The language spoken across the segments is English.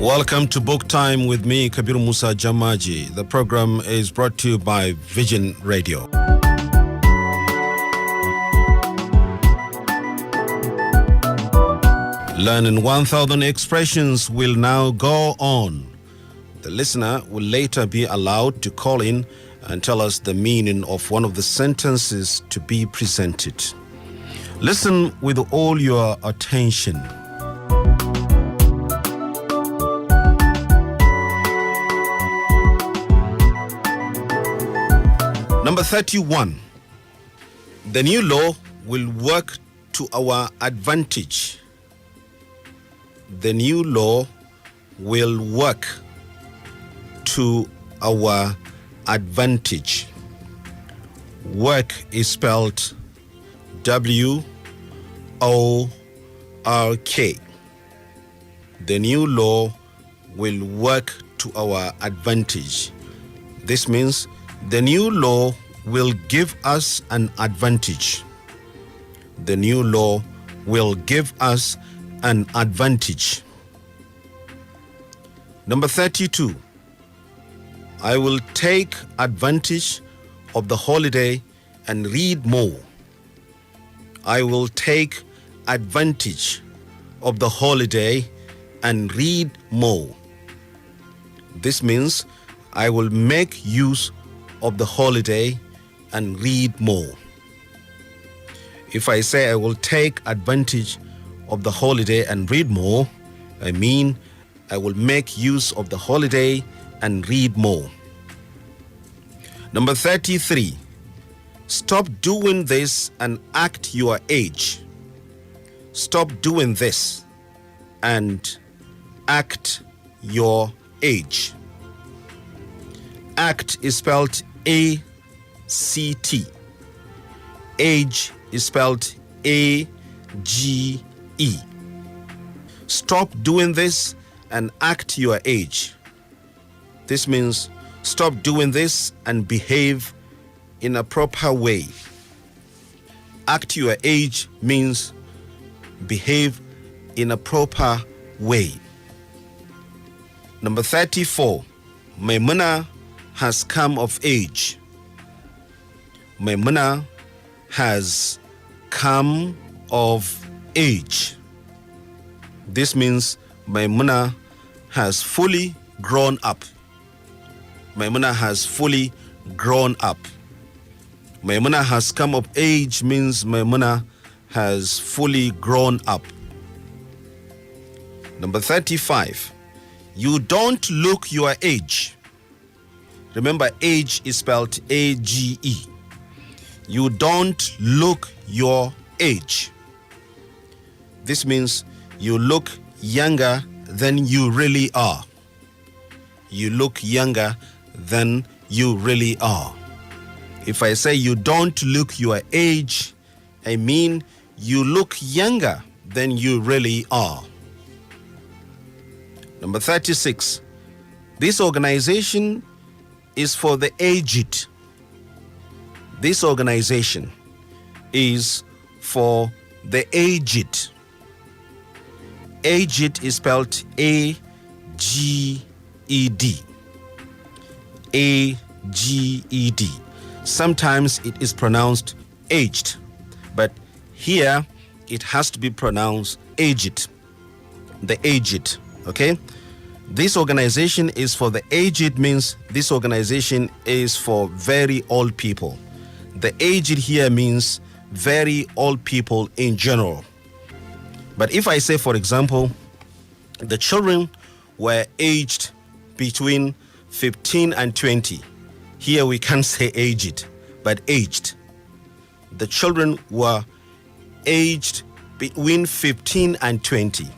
Welcome to Book Time with me, Kabiru Musa Jammaje. The program is brought to you by Vision Radio. Learning 1,000 expressions will now go on. The listener will later be allowed to call in and tell us the meaning of one of the sentences to be presented. Listen with all your attention. Number 31. The new law will work to our advantage. The new law will work to our advantage. Work is spelled W-O-R-K. The new law will work to our advantage. This means the new law will give us an advantage. The new law will give us an advantage. Number 32. I will take advantage of the holiday and read more. I will take advantage of the holiday and read more. This means I will make use of the holiday and read more. If I say I will take advantage of the holiday and read more, I mean I will make use of the holiday and read more. Number 33. Stop doing this and act your age. Stop doing this and act your age. Act is spelled A-C-T. Age is spelled A-G-E. Stop doing this and act your age. This means stop doing this and behave in a proper way. Act your age means behave in a proper way. Number 34. Maimuna has come of age. Maimuna has come of age. This means Maimuna has fully grown up. Maimuna has fully grown up. Maimuna has come of age means Maimuna has fully grown up. Number 35. You don't look your age. Remember, age is spelled A-G-E. You don't look your age. This means you look younger than you really are. You look younger than you really are. If I say you don't look your age, I mean you look younger than you really are. Number 36. This organization is for the aged. This organization is for the aged. Aged is spelled A-G-E-D. A-G-E-D. Sometimes it is pronounced aged, but here it has to be pronounced aged. The aged, okay? This organization is for the aged means this organization is for very old people. The aged here means very old people in general. But if I say, for example, the children were aged between 15 and 20, here we can't say aged, but aged. The children were aged between 15 and 20.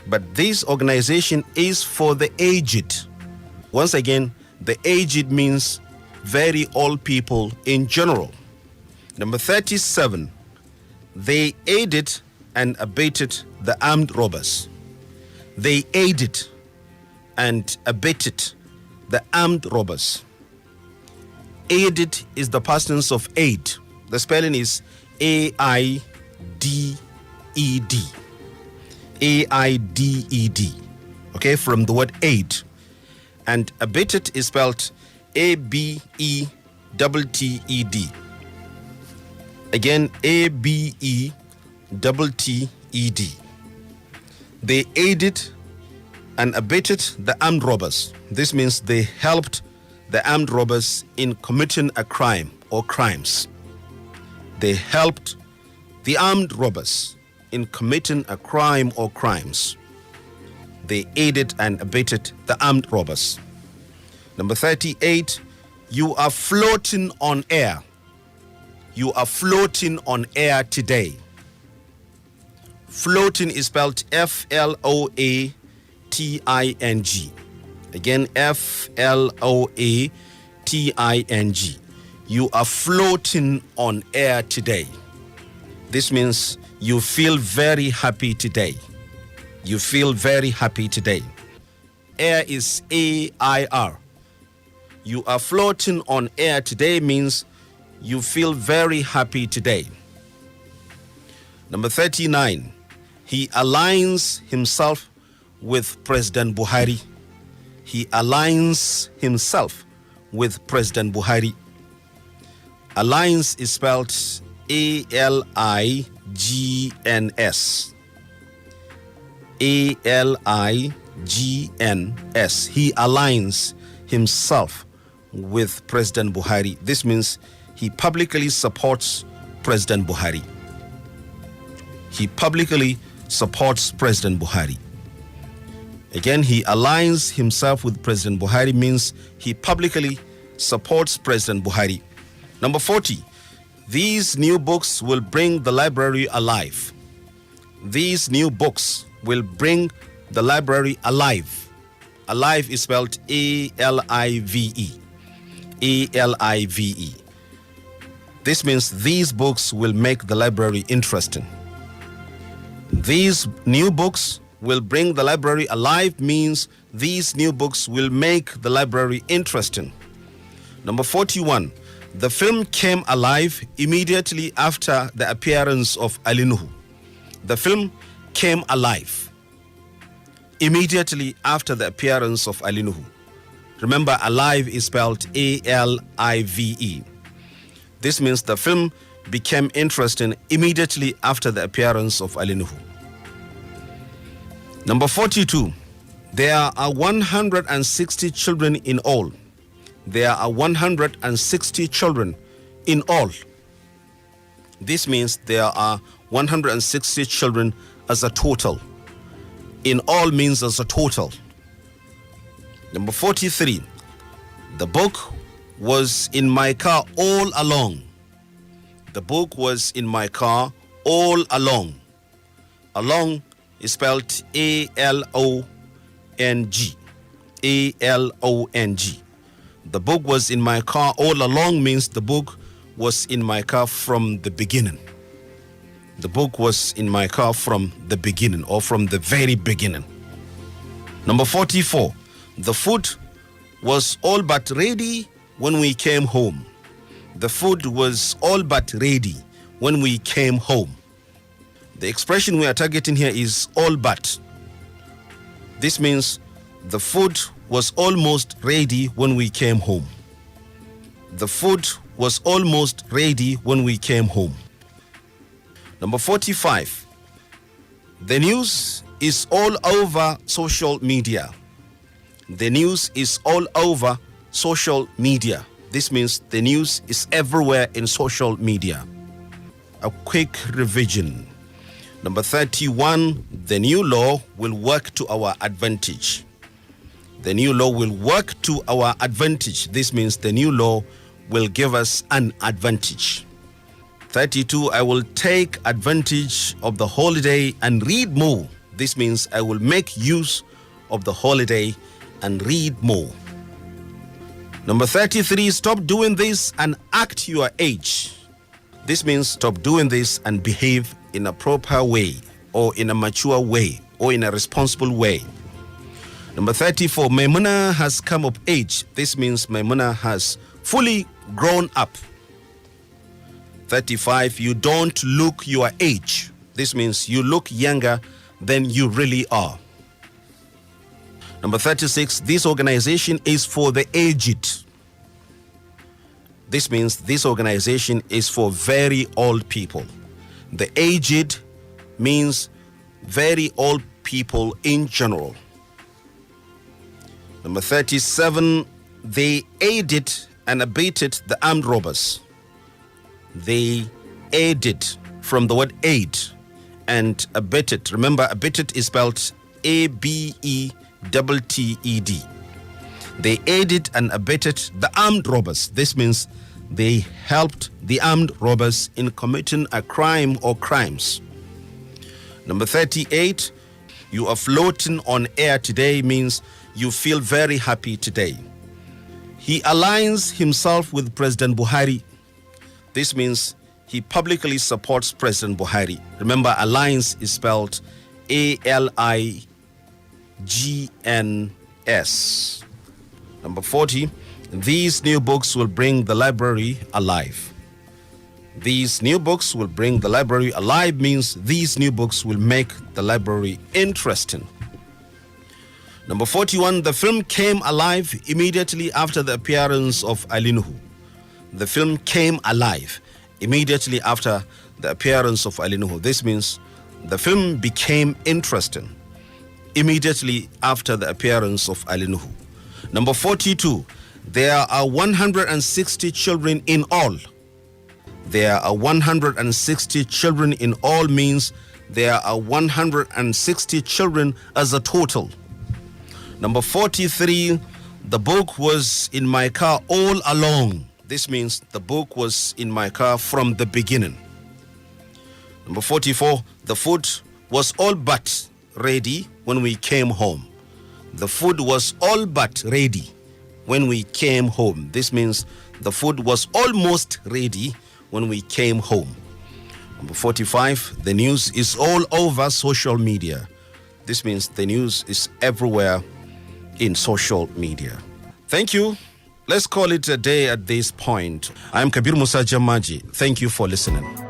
But this organization is for the aged. Once again, the aged means very old people in general. Number 37. They aided and abetted the armed robbers. They aided and abetted the armed robbers. Aided is the past tense of aid. The spelling is A-I-D-E-D. A-I-D-E-D. okay, from the word aid. And abetted is spelled Abetted. Again, Abetted. They aided and abetted the armed robbers. This means they helped the armed robbers in committing a crime or crimes. They helped the armed robbers in committing a crime or crimes. They aided and abetted the armed robbers. Number 38, you are floating on air. You are floating on air today. Floating is spelled Floating. Again, Floating. You are floating on air today. This means you feel very happy today. You feel very happy today. Air is AIR. You are floating on air today means you feel very happy today. Number 39, he aligns himself with President Buhari. He aligns himself with President Buhari. Alliance is spelled ALIGNS. ALIGNS. He aligns himself with President Buhari. This means he publicly supports President Buhari. He publicly supports President Buhari. Again, he aligns himself with President Buhari means he publicly supports President Buhari. Number 40, these new books will bring the library alive. These new books will bring the library alive. Alive is spelled ALIVE. ALIVE. This means these books will make the library interesting. These new books will bring the library alive means these new books will make the library interesting. Number 41, the film came alive immediately after the appearance of Ali Nuhu. The film came alive immediately after the appearance of Ali Nuhu. Remember, alive is spelled ALIVE. This means the film became interesting immediately after the appearance of Ali Nuhu. Number 42, there are 160 children in all. There are 160 children in all. This means there are 160 children as a total. In all means as a total. Number 43, the book was in my car all along. The book was in my car all along. Along is spelled ALONG. ALONG. The book was in my car all along means the book was in my car from the beginning. The book was in my car from the beginning or from the very beginning. Number 44, the food was all but ready when we came home. The food was all but ready when we came home. The expression we are targeting here is all but. This means the food was almost ready when we came home. The food was almost ready when we came home. Number 45, the news is all over social media. The news is all over social media. This means the news is everywhere in social media. A quick revision. Number 31, the new law will work to our advantage. The new law will work to our advantage. This means the new law will give us an advantage. 32, I will take advantage of the holiday and read more. This means I will make use of the holiday and read more. Number 33, stop doing this and act your age. This means stop doing this and behave in a proper way or in a mature way or in a responsible way. Number 34, Maimuna has come of age. This means Maimuna has fully grown up. 35, you don't look your age. This means you look younger than you really are. Number 36, this organization is for the aged. This means this organization is for very old people. The aged means very old people in general. Number 37, they aided and abetted the armed robbers. They aided, from the word aid, and abetted. Remember, abetted is spelled A-B-E-T-T-E-D. They aided and abetted the armed robbers. This means they helped the armed robbers in committing a crime or crimes. Number 38, you are floating on air today means you feel very happy today. He aligns himself with President Buhari. This means he publicly supports President Buhari. Remember, alliance is spelled A-L-I-G-N-S. Number 40, these new books will bring the library alive. These new books will bring the library alive means these new books will make the library interesting. Number 41, the film came alive immediately after the appearance of Ali Nuhu. The film came alive immediately after the appearance of Ali Nuhu. This means the film became interesting immediately after the appearance of Ali Nuhu. Number 42, there are 160 children in all. There are 160 children in all means there are 160 children as a total. Number 43, the book was in my car all along. This means the book was in my car from the beginning. Number 44, the food was all but ready when we came home. The food was all but ready when we came home. This means the food was almost ready when we came home. Number 45, the news is all over social media. This means the news is everywhere in social media. Thank you. Let's call it a day at this point. I'm Kabiru Musa Jammaje. Thank you for listening.